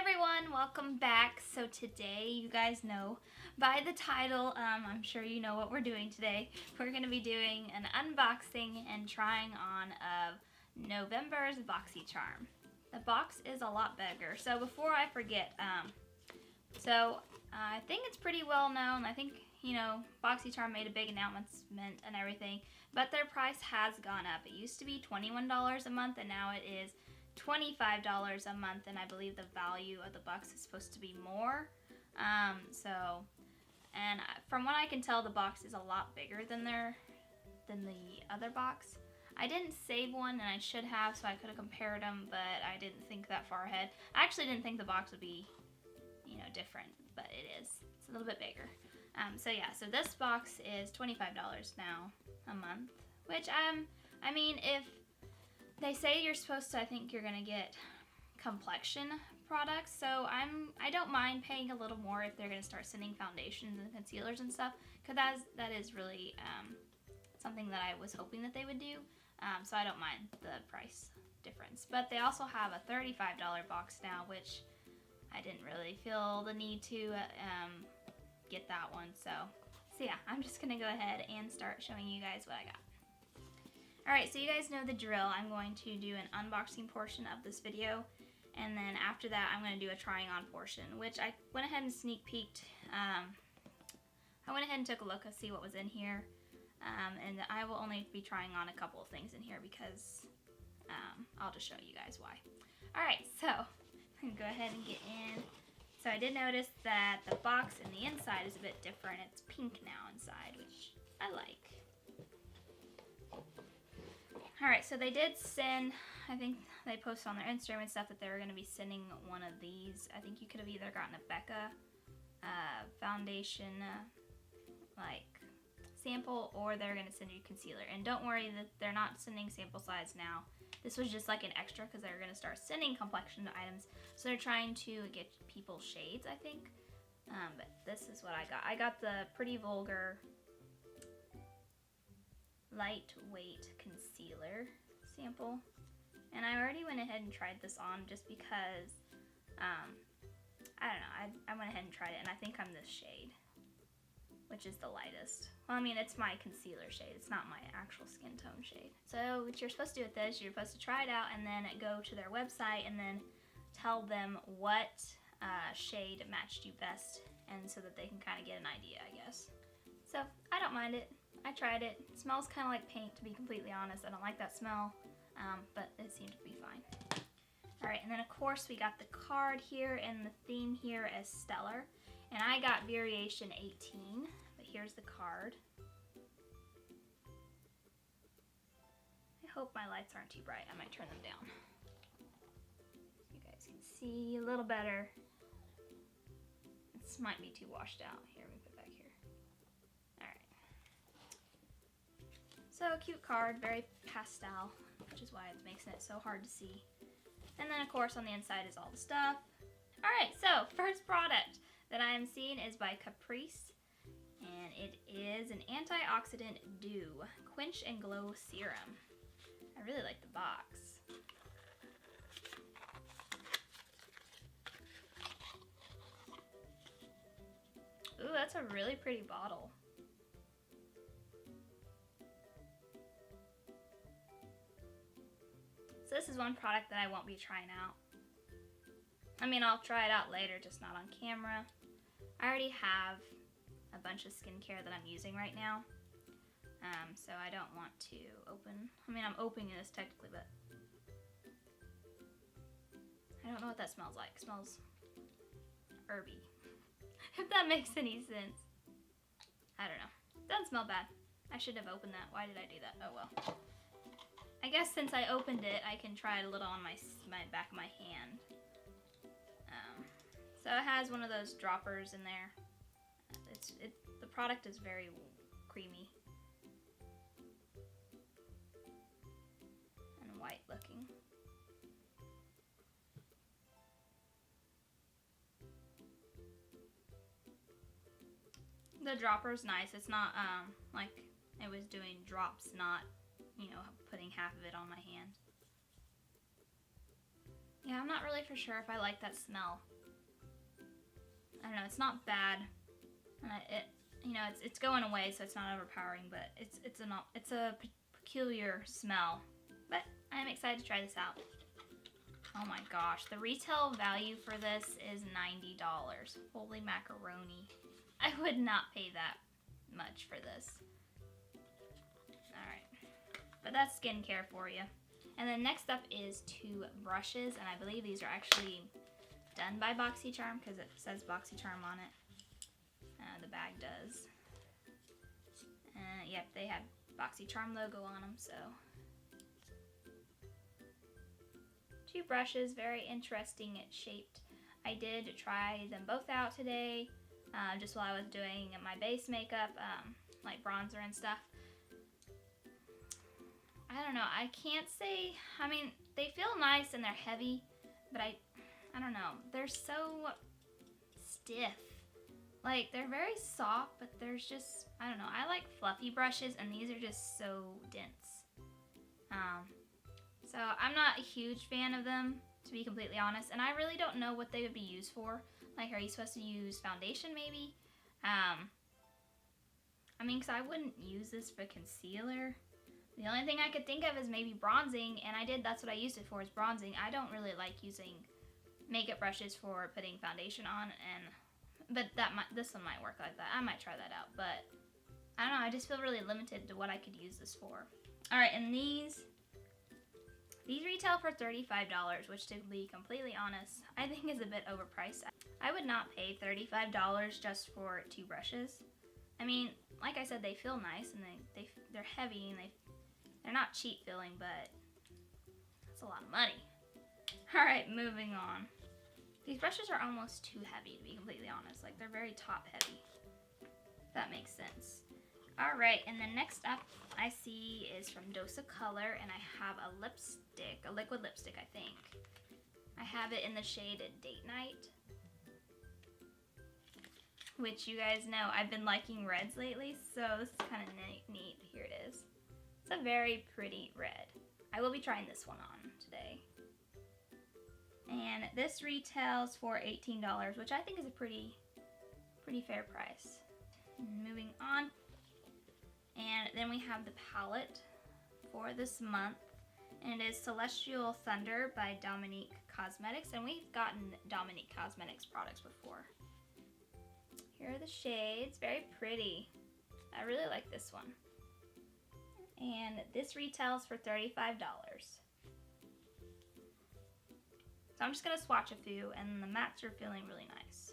everyone, welcome back. So today, you guys know by the title, I'm sure you know what we're doing today. We're going to be doing an unboxing and trying on of November's BoxyCharm. The box is a lot bigger. So before I forget, I think it's pretty well known. I think, BoxyCharm made a big announcement and everything, but their price has gone up. It used to be $21 a month and now it is $25 a month, and I believe the value of the box is supposed to be more. From what I can tell, the box is a lot bigger than the other box. I didn't save one, and I should have, so I could have compared them, but I didn't think that far ahead. I actually didn't think the box would be, different, but it is. It's a little bit bigger. So this box is $25 now a month, which if they say you're supposed to, I think you're gonna get complexion products, so I don't mind paying a little more if they're gonna start sending foundations and concealers and stuff, because that is really something that I was hoping that they would do. So I don't mind the price difference. But they also have a $35 box now, which I didn't really feel the need to get that one. So yeah, I'm just gonna go ahead and start showing you guys what I got. Alright, so you guys know the drill. I'm going to do an unboxing portion of this video, and then after that I'm going to do a trying on portion, which I went ahead and sneak peeked. I went ahead and took a look to see what was in here, and I will only be trying on a couple of things in here because I'll just show you guys why. Alright, so I'm going to go ahead and get in. So I did notice that the box in the inside is a bit different. It's pink now inside, which I like. Alright, so they did send, I think they posted on their Instagram and stuff that they were going to be sending one of these. I think you could have either gotten a Becca foundation sample, or they're going to send you concealer. And don't worry that they're not sending sample size now. This was just like an extra because they're going to start sending complexion items. So they're trying to get people shades, I think. But this is what I got. I got the Pretty Vulgar lightweight concealer sample, and I already went ahead and tried this on just because I don't know, I went ahead and tried it, and I think I'm this shade, which is the lightest. Well, it's my concealer shade, it's not my actual skin tone shade. So what you're supposed to do with this, you're supposed to try it out and then go to their website and then tell them what shade matched you best, and so that they can kind of get an idea, I guess. So I don't mind it. I tried it. It smells kind of like paint, to be completely honest. I don't like that smell, but it seemed to be fine. Alright, and then of course we got the card here, and the theme here is Stellar. And I got Variation 18, but here's the card. I hope my lights aren't too bright. I might turn them down. You guys can see a little better. This might be too washed out. Here, let me put it back here. So a cute card, very pastel, which is why it makes it so hard to see. And then of course on the inside is all the stuff. Alright, so first product that I am seeing is by Caprice, and it is an antioxidant dew quench and glow serum. I really like the box. Ooh, that's a really pretty bottle. So this is one product that I won't be trying out. I'll try it out later, just not on camera. I already have a bunch of skincare that I'm using right now. So I don't want to open. I'm opening this technically, but I don't know what that smells like. It smells herby. If that makes any sense. I don't know. Doesn't smell bad. I shouldn't have opened that. Why did I do that? Oh well. I guess since I opened it, I can try it a little on my back of my hand. So it has one of those droppers in there. The product is very creamy and white looking. The dropper's nice. It's not like it was doing drops, not putting half of it on my hand. Yeah, I'm not really for sure if I like that smell. I don't know, it's not bad. You know, it's going away, so it's not overpowering, but it's a peculiar smell. But I'm excited to try this out. Oh my gosh, the retail value for this is $90. Holy macaroni. I would not pay that much for this. Alright, but that's skincare for you. And then next up is 2 brushes, and I believe these are actually done by BoxyCharm because it says BoxyCharm on it. The bag does. Yep, they have BoxyCharm logo on them, so. 2 brushes, very interesting shaped. I did try them both out today, just while I was doing my base makeup, like bronzer and stuff. I don't know, I can't say, I mean, they feel nice and they're heavy, but I don't know, they're so stiff. Like, they're very soft, but there's just, I don't know, I like fluffy brushes, and these are just so dense. So I'm not a huge fan of them, to be completely honest, and I really don't know what they would be used for. Like, are you supposed to use foundation, maybe? I mean, because I wouldn't use this for concealer. The only thing I could think of is maybe bronzing, and that's what I used it for, is bronzing. I don't really like using makeup brushes for putting foundation on, but this one might work like that. I might try that out, but I don't know, I just feel really limited to what I could use this for. Alright, and these retail for $35, which, to be completely honest, I think is a bit overpriced. I would not pay $35 just for 2 brushes. I mean, like I said, they feel nice, and they're heavy, and they're not cheap feeling, but that's a lot of money. Alright, moving on. These brushes are almost too heavy, to be completely honest. Like, they're very top heavy. If that makes sense. Alright, and then next up I see is from Dose of Color, and I have a lipstick, a liquid lipstick, I think. I have it in the shade Date Night, which you guys know I've been liking reds lately, so this is kind of neat. Here it is. It's a very pretty red. I will be trying this one on today. And this retails for $18, which I think is a pretty fair price. Moving on. And then we have the palette for this month. And it is Celestial Thunder by Dominique Cosmetics. And we've gotten Dominique Cosmetics products before. Here are the shades. Very pretty. I really like this one. And this retails for $35. So I'm just going to swatch a few, and the mattes are feeling really nice.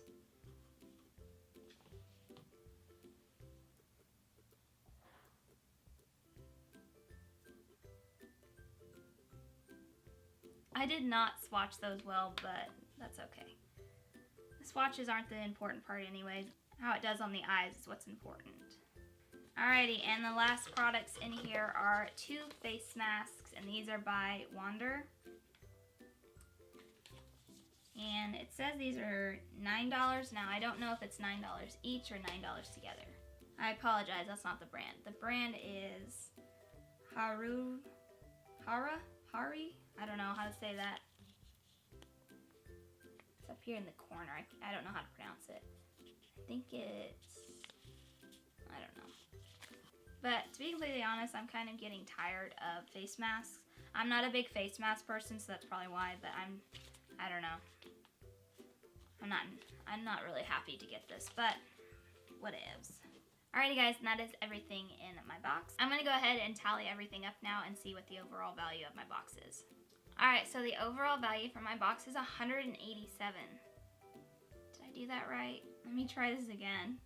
I did not swatch those well, but that's okay. The swatches aren't the important part anyways. How it does on the eyes is what's important. Alrighty, and the last products in here are 2 face masks, and these are by Wander. And it says these are $9. Now, I don't know if it's $9 each or $9 together. I apologize, that's not the brand. The brand is Hari? I don't know how to say that. It's up here in the corner. I don't know how to pronounce it. I think it's, I don't know. But to be completely honest, I'm kind of getting tired of face masks. I'm not a big face mask person, so that's probably why, but I don't know. I'm not really happy to get this, but whatevs. Alrighty guys, and that is everything in my box. I'm gonna go ahead and tally everything up now and see what the overall value of my box is. Alright, so the overall value for my box is $187. Did I do that right? Let me try this again.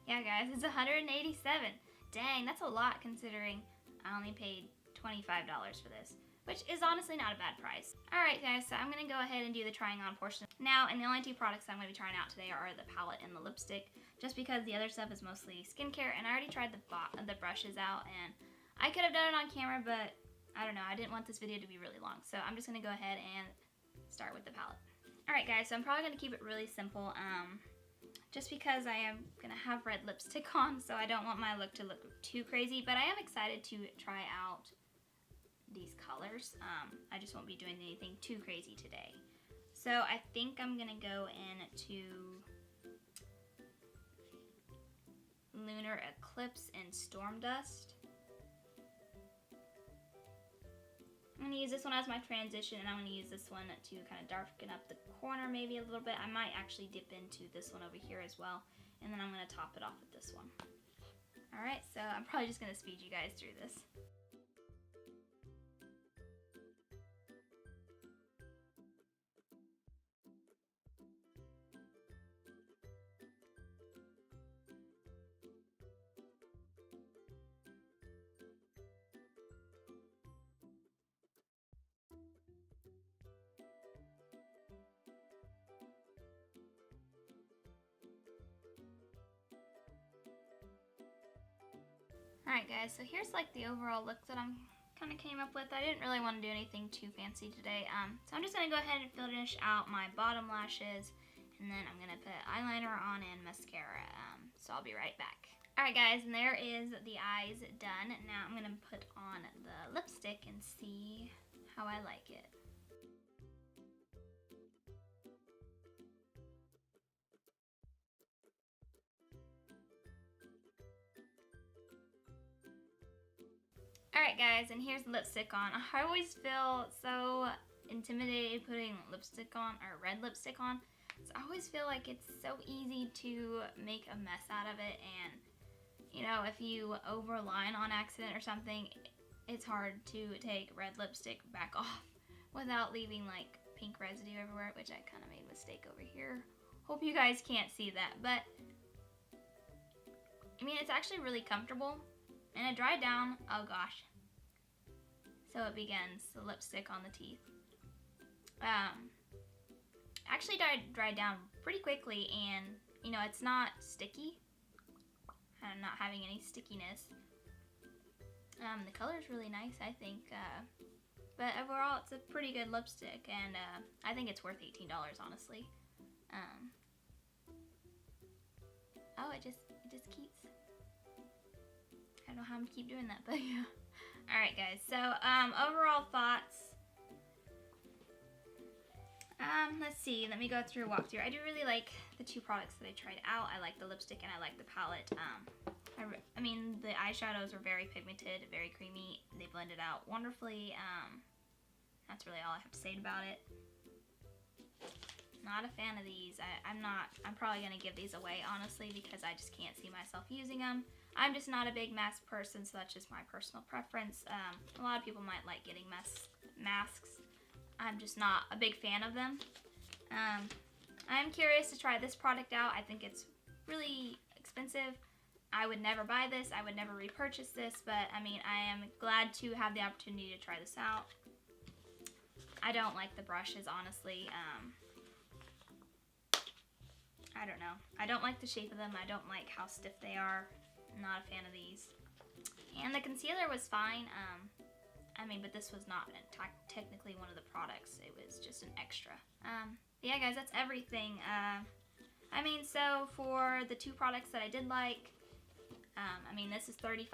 Yeah guys, it's $187. Dang, that's a lot considering I only paid $25 for this, which is honestly not a bad price. Alright guys, so I'm going to go ahead and do the trying on portion now, and the only 2 products I'm going to be trying out today are the palette and the lipstick, just because the other stuff is mostly skincare, and I already tried the brushes out, and I could have done it on camera, but I don't know, I didn't want this video to be really long, so I'm just going to go ahead and start with the palette. Alright guys, so I'm probably going to keep it really simple, just because I am going to have red lipstick on, so I don't want my look to look too crazy, but I am excited to try out these colors. I just won't be doing anything too crazy today. So I think I'm going to go into Lunar Eclipse in Storm Dust. I'm going to use this one as my transition, and I'm going to use this one to kind of darken up the corner maybe a little bit. I might actually dip into this one over here as well, and then I'm going to top it off with this one. Alright, so I'm probably just going to speed you guys through this. Alright guys, so here's like the overall look that I'm kind of came up with. I didn't really want to do anything too fancy today, so I'm just going to go ahead and finish out my bottom lashes, and then I'm going to put eyeliner on and mascara, so I'll be right back. Alright guys, and there is the eyes done. Now I'm going to put on the lipstick and see how I like it. Alright guys, and here's the lipstick on. I always feel so intimidated putting lipstick on, or red lipstick on. So I always feel like it's so easy to make a mess out of it, and you know, if you overline on accident or something, it's hard to take red lipstick back off without leaving like pink residue everywhere, which I kind of made a mistake over here. Hope you guys can't see that, but I mean, it's actually really comfortable. And it dried down, oh gosh. So it begins, the lipstick on the teeth. Actually dried down pretty quickly, and you know, it's not sticky. I'm not having any stickiness. The color is really nice, I think. But overall, it's a pretty good lipstick, and I think it's worth $18, honestly. Oh, it just keeps. I don't know how I'm gonna keep doing that, but yeah. Alright guys, so overall thoughts. Let's see, let me go through a walkthrough. I do really like the two products that I tried out. I like the lipstick and I like the palette. I mean, the eyeshadows are very pigmented, very creamy. They blended out wonderfully. That's really all I have to say about it. Not a fan of these. I'm probably gonna give these away, honestly, because I just can't see myself using them. I'm just not a big mask person, so that's just my personal preference. A lot of people might like getting masks. I'm just not a big fan of them. I'm curious to try this product out. I think it's really expensive. I would never buy this. I would never repurchase this, but I mean, I am glad to have the opportunity to try this out. I don't like the brushes, honestly. I don't know. I don't like the shape of them. I don't like how stiff they are. I'm not a fan of these. And the concealer was fine. I mean, but this was not technically one of the products. It was just an extra. Yeah, guys, that's everything. I mean, so for the two products that I did like, I mean, this is $35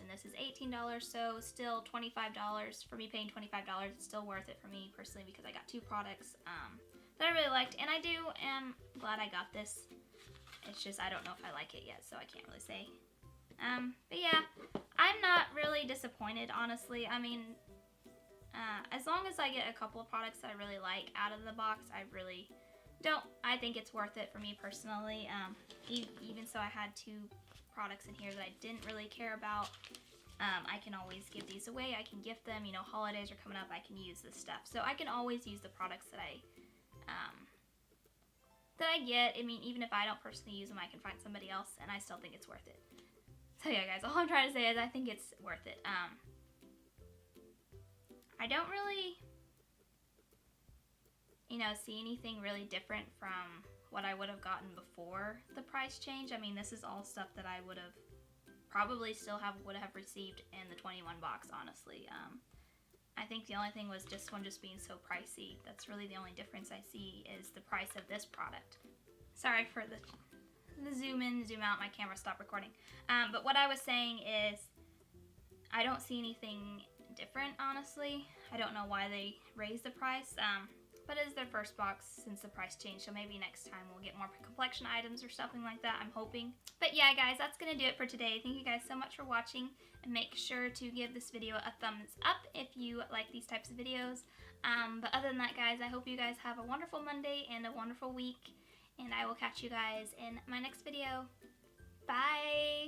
and this is $18, so still $25. For me paying $25, it's still worth it for me personally because I got two products that I really liked, and I am glad I got this. It's just I don't know if I like it yet, so I can't really say. But yeah, I'm not really disappointed, honestly. I mean, as long as I get a couple of products that I really like out of the box, I think it's worth it for me personally. Even so, I had two products in here that I didn't really care about. I can always give these away. I can gift them. You know, holidays are coming up. I can use this stuff. So I can always use the products that I get. I mean, even if I don't personally use them, I can find somebody else, and I still think it's worth it. So yeah, guys, all I'm trying to say is I think it's worth it. I don't really, you know, see anything really different from what I would have gotten before the price change. I mean, this is all stuff that I would have probably would have received in the 21 box, honestly. I think the only thing was this one just being so pricey. That's really the only difference I see is the price of this product. Sorry for the zoom in, zoom out, my camera stopped recording. But what I was saying is I don't see anything different, honestly. I don't know why they raised the price. But it is their first box since the price changed, so maybe next time we'll get more complexion items or something like that, I'm hoping. But yeah, guys, that's going to do it for today. Thank you guys so much for watching, and make sure to give this video a thumbs up if you like these types of videos. But other than that, guys, I hope you guys have a wonderful Monday and a wonderful week, and I will catch you guys in my next video. Bye!